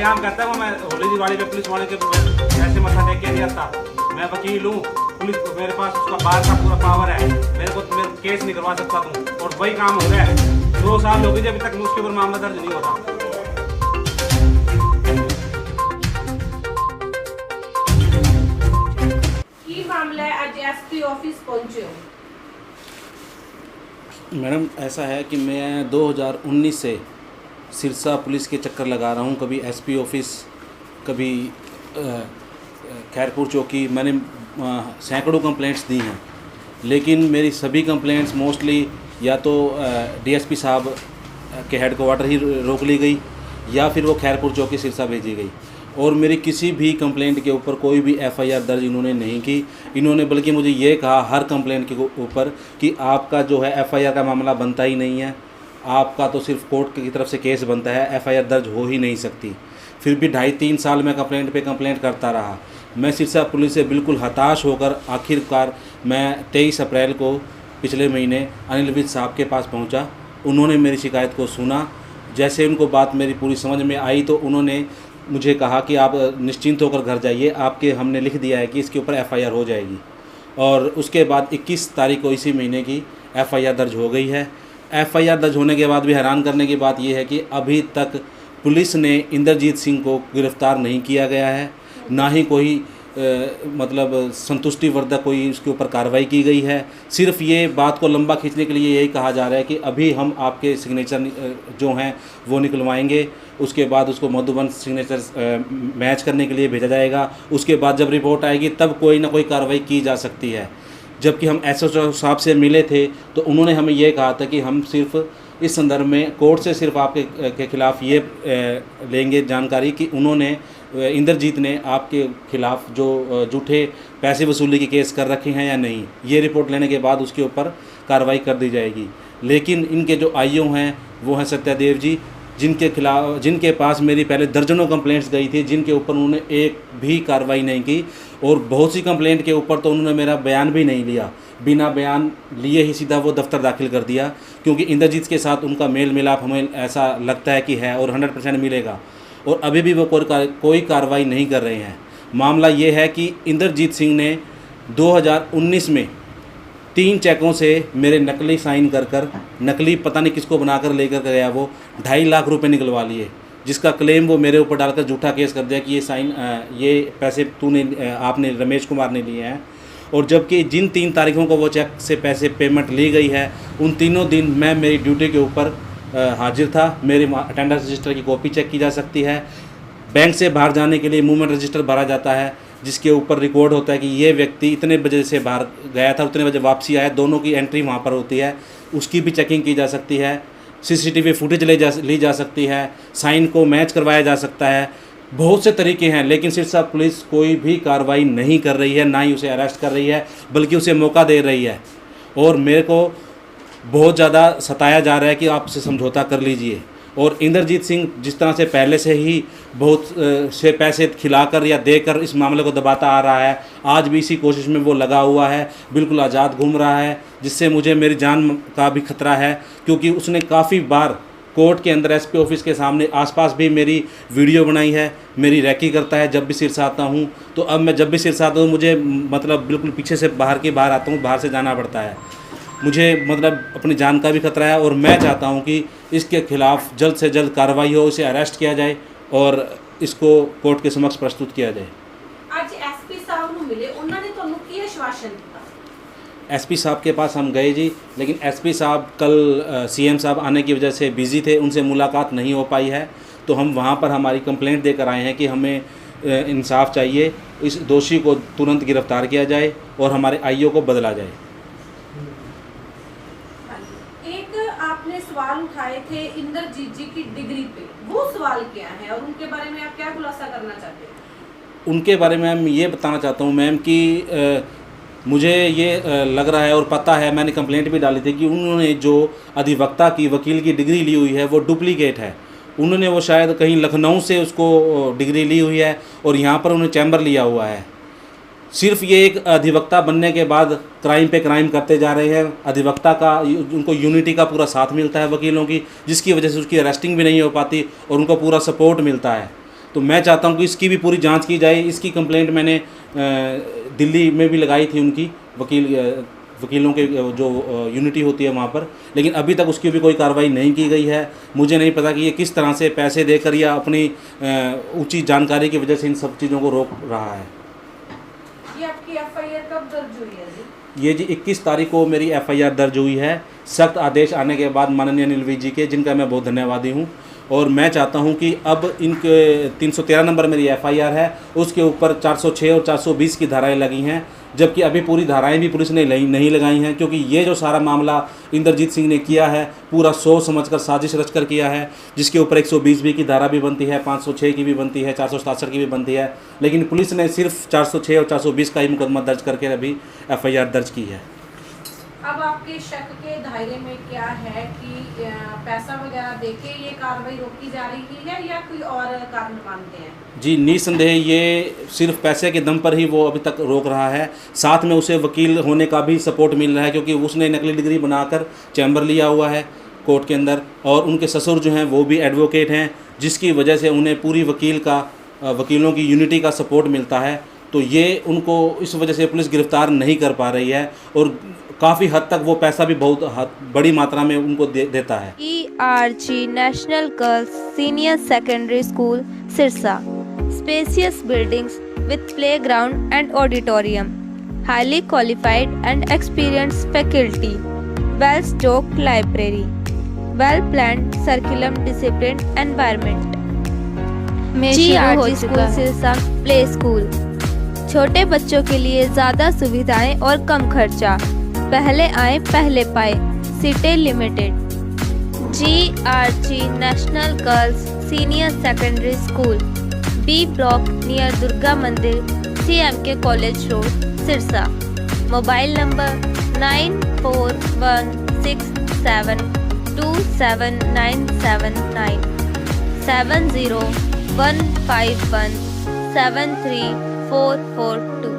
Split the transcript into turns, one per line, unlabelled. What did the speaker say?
सरेआम कहता है मैं होली दिवाली पे पुलिस वाले के ऐसे मत्था टेक के नहीं आता। मैं वकील हूँ, पुलिस मेरे पास उसका बाहर का पूरा पावर है, मेरे को केस नहीं करवा सकता तू। और वही काम हो रहा है, 2 साल हो गए अभी तक उसके ऊपर मामला दर्ज नहीं होता।
की मामला है, आज एसपी ऑफिस पहुंचे हो?
मैडम ऐसा है कि मैं 2019 से सिरसा पुलिस के चक्कर लगा रहा हूँ, कभी एसपी ऑफिस, कभी खैरपुर चौकी। मैंने सैकड़ों कंप्लेंट्स दी हैं, लेकिन मेरी सभी कंप्लेंट्स मोस्टली या तो डीएसपी साहब के हेडक्वार्टर ही रोक ली गई या फिर वो खैरपुर चौकी सिरसा भेजी गई। और मेरी किसी भी कंप्लेंट के ऊपर कोई भी एफआईआर दर्ज इन्होंने नहीं की। इन्होंने बल्कि मुझे ये कहा हर कंप्लेंट के ऊपर कि आपका जो है एफआईआर का मामला बनता ही नहीं है, आपका तो सिर्फ कोर्ट की तरफ से केस बनता है, एफआईआर दर्ज हो ही नहीं सकती। फिर भी 2.5-3 साल मैं कंप्लेंट पे कंप्लेंट करता रहा। मैं सिरसा पुलिस से बिल्कुल हताश होकर आखिरकार मैं 23 अप्रैल को पिछले महीने अनिल विज साहब के पास पहुंचा। उन्होंने मेरी शिकायत को सुना। जैसे उनको बात मेरी पूरी समझ में आई तो उन्होंने मुझे कहा कि आप निश्चिंत होकर घर जाइए, आपके हमने लिख दिया है कि इसके ऊपर एफआईआर हो जाएगी। और उसके बाद 21 तारीख को इसी महीने की एफआईआर दर्ज हो गई है। एफआईआर दर्ज होने के बाद भी हैरान करने की बात यह है कि अभी तक पुलिस ने इंद्रजीत सिंह को गिरफ़्तार नहीं किया गया है, ना ही कोई मतलब संतुष्टिवर्धक कोई उसके ऊपर कार्रवाई की गई है। सिर्फ ये बात को लंबा खींचने के लिए यही कहा जा रहा है कि अभी हम आपके सिग्नेचर जो हैं वो निकलवाएंगे, उसके बाद उसको मधुबन सिग्नेचर मैच करने के लिए भेजा जाएगा। उसके बाद जब रिपोर्ट आएगी तब कोई ना कोई कार्रवाई की जा सकती है। जबकि हम एसओ साहब से मिले थे तो उन्होंने हमें ये कहा था कि हम सिर्फ इस संदर्भ में कोर्ट से सिर्फ आपके खिलाफ़ ये लेंगे जानकारी कि उन्होंने इंद्रजीत ने आपके खिलाफ़ जो झूठे पैसे वसूली के केस कर रखे हैं या नहीं। ये रिपोर्ट लेने के बाद उसके ऊपर कार्रवाई कर दी जाएगी। लेकिन इनके जो आईओ हैं वो हैं सत्यादेव जी, जिनके पास मेरी पहले दर्जनों कंप्लेंट्स गई थी, जिनके ऊपर उन्होंने एक भी कार्रवाई नहीं की। और बहुत सी कंप्लेंट के ऊपर तो उन्होंने मेरा बयान भी नहीं लिया, बिना बयान लिए ही सीधा वो दफ्तर दाखिल कर दिया। क्योंकि इंद्रजीत के साथ उनका मेल मिलाप हमें ऐसा लगता है कि है और 100% मिलेगा। और अभी भी वो कोई कार्रवाई नहीं कर रहे हैं। मामला ये है कि इंद्रजीत सिंह ने 2019 में 3 चेकों से मेरे नकली साइन कर नकली पता नहीं किसको बनाकर लेकर गया, वो 2.5 लाख रुपए निकलवा लिए, जिसका क्लेम वो मेरे ऊपर डालकर झूठा केस कर दिया कि ये पैसे आपने रमेश कुमार ने लिए हैं। और जबकि जिन 3 तारीखों को वो चेक से पैसे पेमेंट ली गई है, उन तीनों दिन मैं मेरी ड्यूटी के ऊपर हाजिर था। मेरे अटेंडेंस रजिस्टर की कॉपी चेक की जा सकती है। बैंक से बाहर जाने के लिए मूवमेंट रजिस्टर भरा जाता है, जिसके ऊपर रिकॉर्ड होता है कि ये व्यक्ति इतने बजे से बाहर गया था, उतने बजे वापसी आया। दोनों की एंट्री वहाँ पर होती है, उसकी भी चेकिंग की जा सकती है। सीसीटीवी फुटेज ली जा सकती है, साइन को मैच करवाया जा सकता है। बहुत से तरीके हैं, लेकिन सिरसा पुलिस कोई भी कार्रवाई नहीं कर रही है, ना ही उसे अरेस्ट कर रही है, बल्कि उसे मौका दे रही है। और मेरे को बहुत ज़्यादा सताया जा रहा है कि आप उसे समझौता कर लीजिए। और इंद्रजीत सिंह जिस तरह से पहले से ही बहुत से पैसे खिलाकर या देकर इस मामले को दबाता आ रहा है, आज भी इसी कोशिश में वो लगा हुआ है, बिल्कुल आज़ाद घूम रहा है, जिससे मुझे मेरी जान का भी खतरा है। क्योंकि उसने काफ़ी बार कोर्ट के अंदर एसपी ऑफिस के सामने आसपास भी मेरी वीडियो बनाई है, मेरी रैकी करता है जब भी सिरसा आता हूँ। तो अब मैं जब भी सिरसा आता हूँ मुझे मतलब बिल्कुल पीछे से बाहर आता हूँ, बाहर से जाना पड़ता है। मुझे मतलब अपनी जान का भी खतरा है और मैं चाहता हूँ कि इसके खिलाफ़ जल्द से जल्द कार्रवाई हो, इसे अरेस्ट किया जाए और इसको कोर्ट के समक्ष प्रस्तुत किया जाए।
आज एसपी साहब ਨੂੰ मिले, उन्होंने ਤੁਹਾਨੂੰ ਕੀ आश्वासन दिया?
एसपी साहब के पास हम गए जी, लेकिन एसपी साहब कल सीएम साहब आने की वजह से बिज़ी थे, उनसे मुलाकात नहीं हो पाई है। तो हम वहाँ पर हमारी कंप्लेंट देकर आए हैं कि हमें इंसाफ चाहिए, इस दोषी को तुरंत गिरफ्तार किया जाए और हमारे आईओ को बदला जाए।
एक आपने सवाल उठाए थे इंद्रजीत जी की डिग्री पे, वो सवाल क्या है और उनके बारे में आप क्या खुलासा करना चाहते हैं?
उनके बारे में मैं ये बताना चाहता हूँ मैम कि मुझे ये लग रहा है और पता है, मैंने कंप्लेंट भी डाली थी कि उन्होंने जो अधिवक्ता की वकील की डिग्री ली हुई है वो डुप्लीकेट है। उन्होंने वो शायद कहीं लखनऊ से उसको डिग्री ली हुई है और यहाँ पर उन्होंने चैम्बर लिया हुआ है। सिर्फ ये एक अधिवक्ता बनने के बाद क्राइम पे क्राइम करते जा रहे हैं। अधिवक्ता का उनको यूनिटी का पूरा साथ मिलता है वकीलों की, जिसकी वजह से उसकी अरेस्टिंग भी नहीं हो पाती और उनको पूरा सपोर्ट मिलता है। तो मैं चाहता हूँ कि इसकी भी पूरी जांच की जाए। इसकी कंप्लेंट मैंने दिल्ली में भी लगाई थी उनकी वकीलों के जो यूनिटी होती है वहाँ पर, लेकिन अभी तक उसकी भी कोई कार्रवाई नहीं की गई है। मुझे नहीं पता कि ये किस तरह से पैसे देकर या अपनी ऊंची जानकारी की वजह से इन सब चीज़ों को रोक रहा है।
ये आपकी एफआईआर कब दर्ज हुई है जी?
ये जी 21 तारीख को मेरी एफआईआर दर्ज हुई है, सख्त आदेश आने के बाद माननीय अनिल विज जी के, जिनका मैं बहुत धन्यवादी हूँ। और मैं चाहता हूं कि अब इनके 313 नंबर मेरी एफआईआर है, उसके ऊपर 406 और 420 की धाराएं लगी हैं, जबकि अभी पूरी धाराएं भी पुलिस ने नहीं लगाई हैं, क्योंकि ये जो सारा मामला इंद्रजीत सिंह ने किया है पूरा सोच समझकर साजिश रचकर किया है, जिसके ऊपर 120 की धारा भी बनती है, 506 की भी बनती है, 467 की भी बनती है, लेकिन पुलिस ने सिर्फ 406 और 420 का ही मुकदमा दर्ज करके अभी एफआईआर दर्ज की है।
अब आपके शक के दायरे में क्या है कि पैसा वगैरह देके ये कार्रवाई रोकी जा रही है या कोई और कारण मानते हैं?
जी निसंदेह ये सिर्फ पैसे के दम पर ही वो अभी तक रोक रहा है। साथ में उसे वकील होने का भी सपोर्ट मिल रहा है, क्योंकि उसने नकली डिग्री बनाकर चैम्बर लिया हुआ है कोर्ट के अंदर, और उनके ससुर जो हैं वो भी एडवोकेट हैं, जिसकी वजह से उन्हें पूरी वकीलों की यूनिटी का सपोर्ट मिलता है। तो ये उनको इस वजह से पुलिस गिरफ्तार नहीं कर पा रही है, और काफ़ी हद तक वो पैसा भी बहुत बड़ी मात्रा में उनको देता है।
ERG National Girls Senior Secondary School, Sirsa. Spacious buildings with playground and auditorium. Highly qualified and experienced faculty. Well-stocked library. Well-planned curriculum disciplined environment. GRG School Sirsa Play School. छोटे बच्चों के लिए ज़्यादा सुविधाएं और कम खर्चा। पहले आए पहले पाए। सीटें limited. GRG national girls senior secondary school, B block near Durga मंदिर, CMK college road, Sirsa. Mobile number 9416727979 70151734442।